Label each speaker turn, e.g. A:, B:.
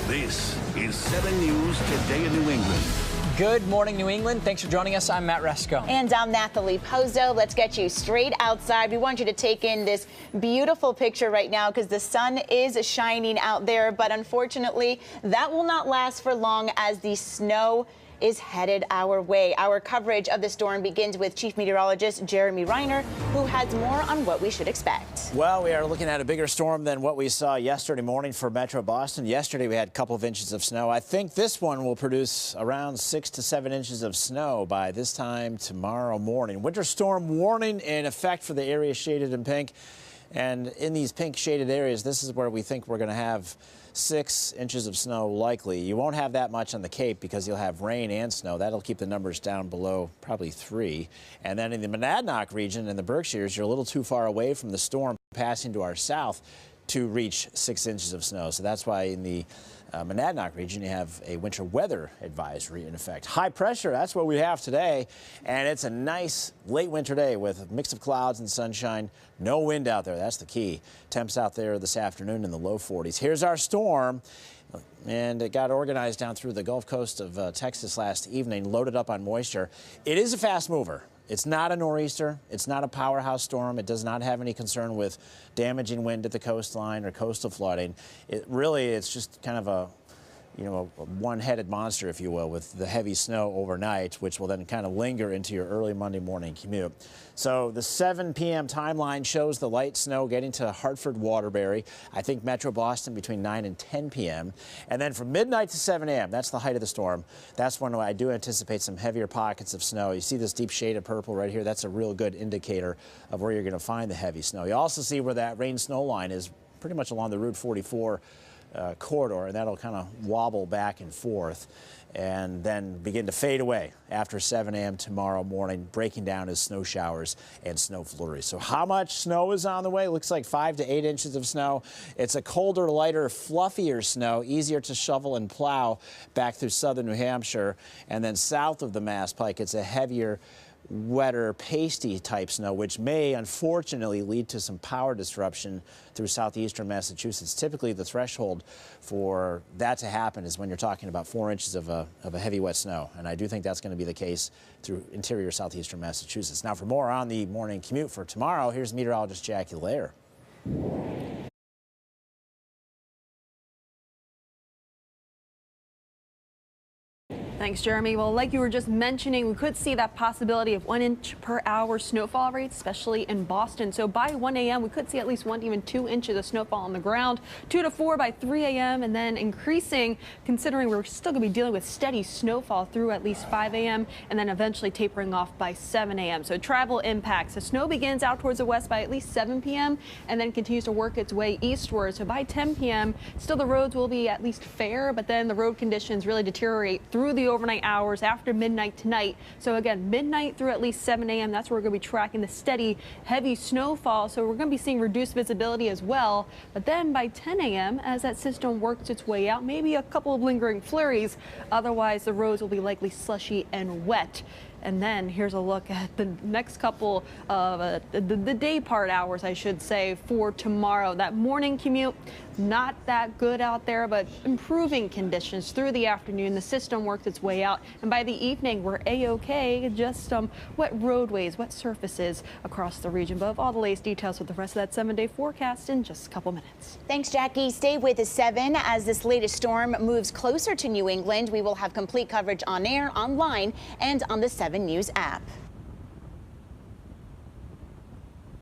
A: This is 7 News Today in New England.
B: Good morning, New England. Thanks for joining us. I'm Matt Resco.
C: And I'm Nathalie Pozo. Let's get you straight outside. We want you to take in this beautiful picture right now because the sun is shining out there. But unfortunately, that will not last for long as the snow is headed our way. Our coverage of the storm begins with Chief Meteorologist Jeremy Reiner, who has more on what we should expect.
D: Well, we are looking at a bigger storm than what we saw yesterday morning for Metro Boston. Yesterday, we had a couple of inches of snow. I think this one will produce around 6 to 7 inches of snow by this time tomorrow morning. Winter storm warning in effect for the area shaded in pink. And in these pink shaded areas, this is where we think we're going to have 6 inches of snow likely. You won't have that much on the Cape because you'll have rain and snow. That'll keep the numbers down below probably 3. And then in the Monadnock region in the Berkshires, you're a little too far away from the storm passing to our south to reach 6 inches of snow. So that's why in the Monadnock region, you have a winter weather advisory in effect. High pressure, that's what we have today. And it's a nice late winter day with a mix of clouds and sunshine. No wind out there. That's the key. Temps out there this afternoon in the low 40s. Here's our storm. And it got organized down through the Gulf Coast of Texas last evening, loaded up on moisture. It is a fast mover. It's not a nor'easter. It's not a powerhouse storm. It does not have any concern with damaging wind at the coastline or coastal flooding. It's just kind of a one-headed monster, if you will, with the heavy snow overnight, which will then kind of linger into your early Monday morning commute. So the 7 p.m. timeline shows the light snow getting to Hartford, Waterbury. I think Metro Boston between 9 and 10 p.m. And then from midnight to 7 a.m., that's the height of the storm. That's when I do anticipate some heavier pockets of snow. You see this deep shade of purple right here? That's a real good indicator of where you're going to find the heavy snow. You also see where that rain-snow line is pretty much along the Route 44 corridor, and that'll kind of wobble back and forth and then begin to fade away after 7 a.m. tomorrow morning, breaking down as snow showers and snow flurries. So how much snow is on the way? Looks like 5 to 8 inches of snow. It's a colder, lighter, fluffier snow, easier to shovel and plow back through southern New Hampshire. And then south of the Mass Pike, it's a heavier, wetter, pasty type snow, which may unfortunately lead to some power disruption through southeastern Massachusetts. Typically, the threshold for that to happen is when you're talking about 4 inches of a heavy, wet snow. And I do think that's going to be the case through interior southeastern Massachusetts. Now, for more on the morning commute for tomorrow, here's meteorologist Jackie Lair.
E: Thanks, Jeremy. Well, like you were just mentioning, we could see that possibility of 1 inch per hour snowfall rates, especially in Boston. So by 1 a.m., we could see at least 1 to even 2 inches of snowfall on the ground, 2 to 4 by 3 a.m., and then increasing, considering we're still going to be dealing with steady snowfall through at least 5 a.m., and then eventually tapering off by 7 a.m. So travel impacts. The snow begins out towards the west by at least 7 p.m. and then continues to work its way eastward. So by 10 p.m., still the roads will be at least fair, but then the road conditions really deteriorate through the overnight hours after midnight tonight. So again, midnight through at least 7 a.m. That's where we're going to be tracking the steady, heavy snowfall. So we're going to be seeing reduced visibility as well. But then by 10 a.m., as that system works its way out, maybe a couple of lingering flurries. Otherwise, the roads will be likely slushy and wet. And then here's a look at the next couple of the day part hours, I should say, for tomorrow. That morning commute, not that good out there, but improving conditions through the afternoon. The system works its way out. And by the evening, we're A-OK, just wet roadways, wet surfaces across the region. But all the latest details with the rest of that 7-day forecast in just a couple minutes.
C: Thanks, Jackie. Stay with the 7 as this latest storm moves closer to New England. We will have complete coverage on air, online, and on the 7 News app.